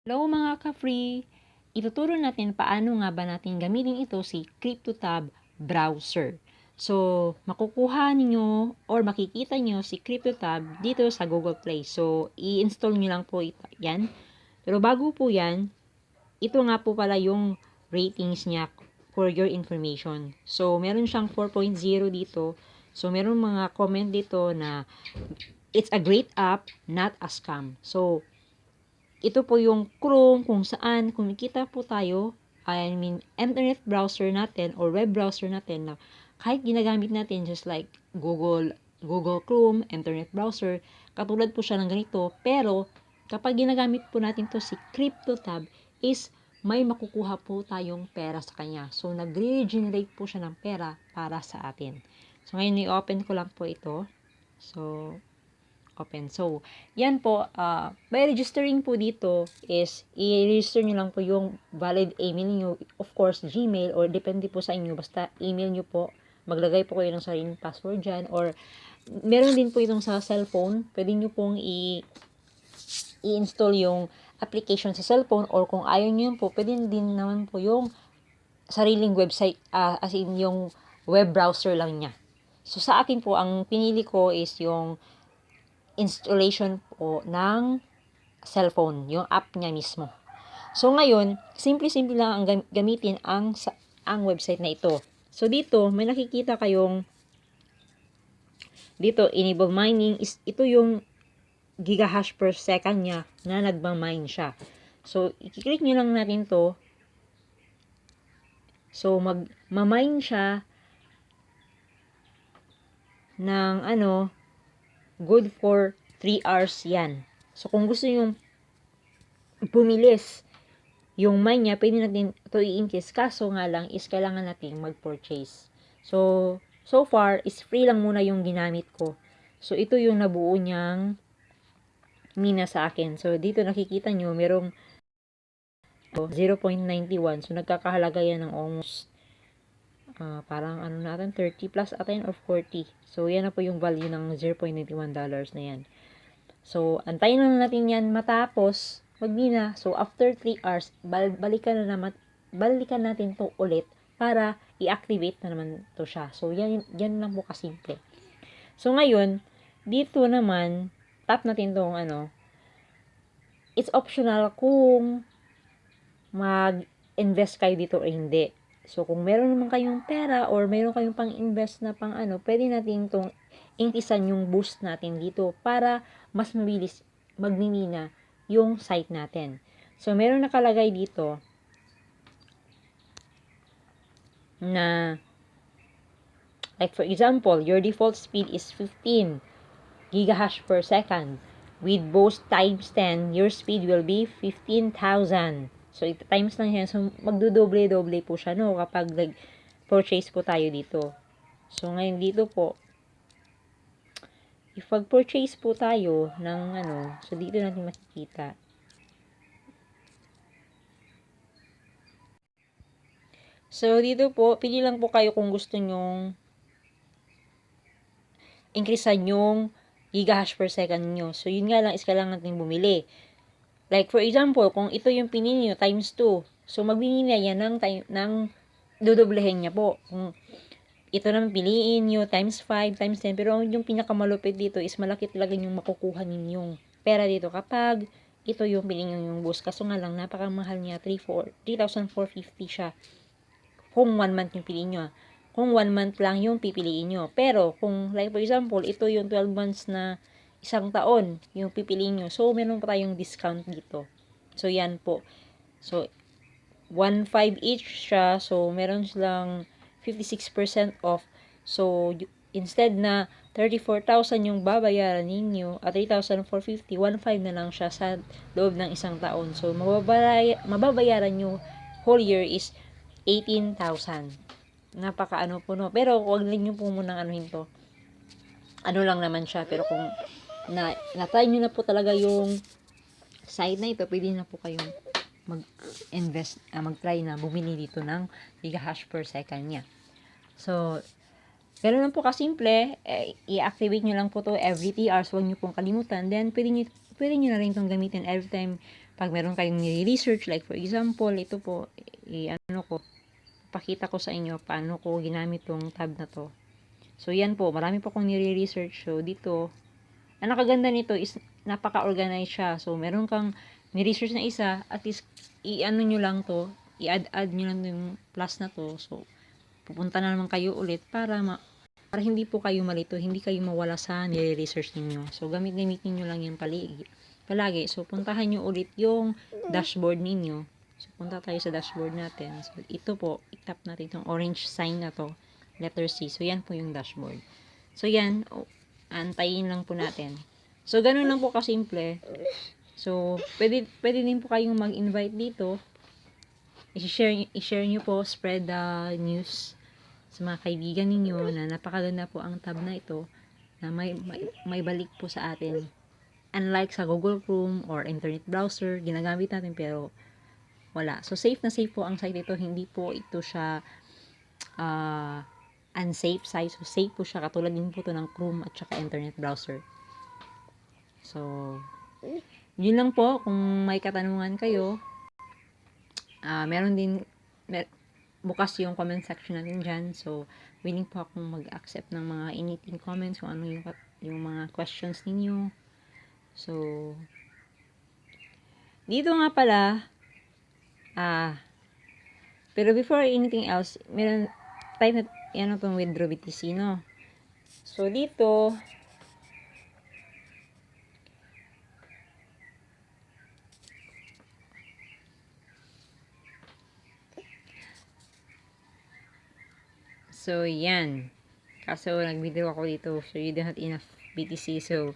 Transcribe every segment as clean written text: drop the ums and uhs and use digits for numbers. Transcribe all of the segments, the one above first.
Hello mga ka-free! Ituturo natin paano nga ba natin gamitin ito si CryptoTab browser. So, makukuha ninyo or makikita nyo si CryptoTab dito sa Google Play. So, i-install nyo lang po ito. Yan. Pero bago po yan, ito nga po pala yung ratings niya for your information. So, meron siyang 4.0 dito. So, meron mga comment dito na it's a great app, not a scam. So, ito po yung Chrome kung saan kumikita po tayo, internet browser natin or web browser natin na kahit ginagamit natin just like Google Chrome, internet browser, katulad po siya ng ganito, pero kapag ginagamit po natin to si CryptoTab is may makukuha po tayong pera sa kanya. So, nag-regenerate po siya ng pera para sa atin. So, ngayon i-open ko lang po ito. So, open. So, yan po, by registering po dito is, i-register nyo lang po yung valid email nyo, of course, Gmail, or depende po sa inyo, basta email nyo po, maglagay po kayo ng sariling password dyan, or meron din po itong sa cellphone, pwede nyo pong i-install yung application sa cellphone, or kung ayaw nyo po, pwede din naman po yung sariling website, as in yung web browser lang niya. So, sa akin po, ang pinili ko is yung installation po ng cellphone, yung app niya mismo. So ngayon, simple-simple lang ang gamitin ang website na ito. So dito, may nakikita kayong dito, enable mining is ito yung gigahash per second niya na nagmamine siya. So, i-click nyo lang natin to. So, magmamine siya ng good for 3 hours yan. So, kung gusto nyo bumilis yung mine niya, pwede natin ito i-increase. Kaso nga lang is kailangan natin mag-purchase. So far is free lang muna yung ginamit ko. So, ito yung nabuo niyang mina sa akin. So, dito nakikita nyo, merong 0.91. So, nagkakahalaga yan ng almost parang natin, 30 plus atin or 40. So, yan na po yung value ng $0.91 na yan. So, antayin lang natin yan matapos magmina. So, after 3 hours, balikan natin to ulit para i-activate na naman to siya. So, yan lang po kasimple. So, ngayon, dito naman, tap natin tong it's optional kung mag-invest kayo dito o hindi. So, kung meron naman kayong pera or meron kayong pang-invest na pwede natin itong ingkisan yung boost natin dito para mas mabilis magmimina yung site natin. So, meron nakalagay dito na like for example, your default speed is 15 gigahash per second. With boost times 10, your speed will be 15,000. So, ito times lang yan. So, magdodoble-doble po siya, no? Kapag purchase po tayo dito. So, ngayon dito po, if pag-purchase po tayo ng so, dito natin makikita. So, dito po, pili lang po kayo kung gusto nyong increasean yung gigahash per second nyo. So, yun nga lang is kailangan natin bumili. Like, for example, kung ito yung pinili nyo, times 2. So, magbibili na yan ng dodoblehin niya po. Kung ito naman piliin nyo, times 5, times 10. Pero yung pinakamalupit dito is malaki talaga yung makukuha ninyong pera dito kapag ito yung piliin nyo yung boost. Kaso nga lang, napakamahal niya. 3,450 siya. Kung 1 month yung piliin nyo. Kung 1 month lang yung pipiliin nyo. Pero, kung like for example, ito yung 12 months na isang taon yung pipiliin nyo. So, meron pa tayong discount dito. So, yan po. So, 1.5 each siya. So, meron silang 56% off. So, instead na 34,000 yung babayaran ninyo at 3,450, 1.5 na lang siya sa loob ng isang taon. So, mababayaran nyo whole year is 18,000. Napaka po, no? Pero, huwag nyo po munang anuhin to. Lang naman siya. Pero kung na-try nyo na po talaga yung site na ito, pwede na po kayong mag-invest, mag-try na bumili dito ng gigahash per second niya. So, ganoon lang po kasimple. I-activate nyo lang po to every 3 hours. Huwag nyo pong kalimutan. Then, pwede nyo na rin itong gamitin every time pag meron kayong nire-research, like for example, ito po, pakita ko sa inyo paano ko ginamit tong tab na to. So, yan po, marami po akong nire-research. So, dito, ang nakaganda nito is napaka-organized siya. So, meron kang ni-research na isa, at least, i-ano nyo lang to, i-add nyo lang yung plus na to. So, pupunta na naman kayo ulit para hindi po kayo malito, hindi kayo mawala sa nire-research ninyo. So, gamitin nyo lang yan palagi. So, puntahan nyo ulit yung dashboard ninyo. So, punta tayo sa dashboard natin. So, ito po, i-tap natin itong orange sign na to, letter C. So, yan po yung dashboard. So, yan, antayin lang po natin. So, ganun lang po kasimple. So, pwede din po kayong mag-invite dito. I-share nyo po, spread the news sa mga kaibigan ninyo na napakaganda po ang tab na ito na may balik po sa atin. Unlike sa Google Chrome or internet browser, ginagamit natin pero wala. So, safe na safe po ang site ito. Hindi po ito siya unsafe site. So, safe po siya. Katulad din po ito ng Chrome at saka internet browser. So, yun lang po. Kung may katanungan kayo, meron din, bukas yung comment section natin dyan. So, willing po akong mag-accept ng mga anything comments kung ano yung mga questions ninyo. So, dito nga pala, pero before anything else, meron tayo na, yan itong withdraw BTC, no? So, dito, so, yan. Kaso, nag-withdraw ako dito. So, you don't have enough BTC. So,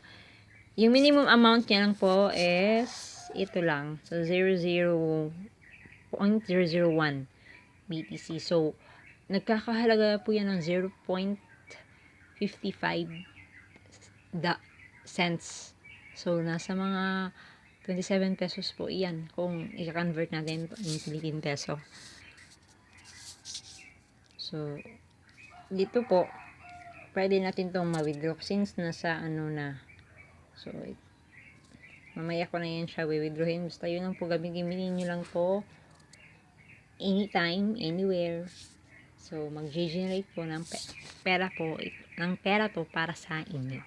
yung minimum amount niya lang po is, ito lang. So, 0.001 BTC. So, nagkakahalaga po yan ng 0.55 cents. So, nasa mga 27 pesos po iyan kung i-convert natin in Philippine peso. So, dito po, pwede natin itong ma-withdraw since nasa ano na. So, mamaya ko na yan siya withdrawin. Basta yun lang po, gamitin nyo lang po anytime, anywhere. So, mag-generate po ng pera po, ng pera to para sa inyo.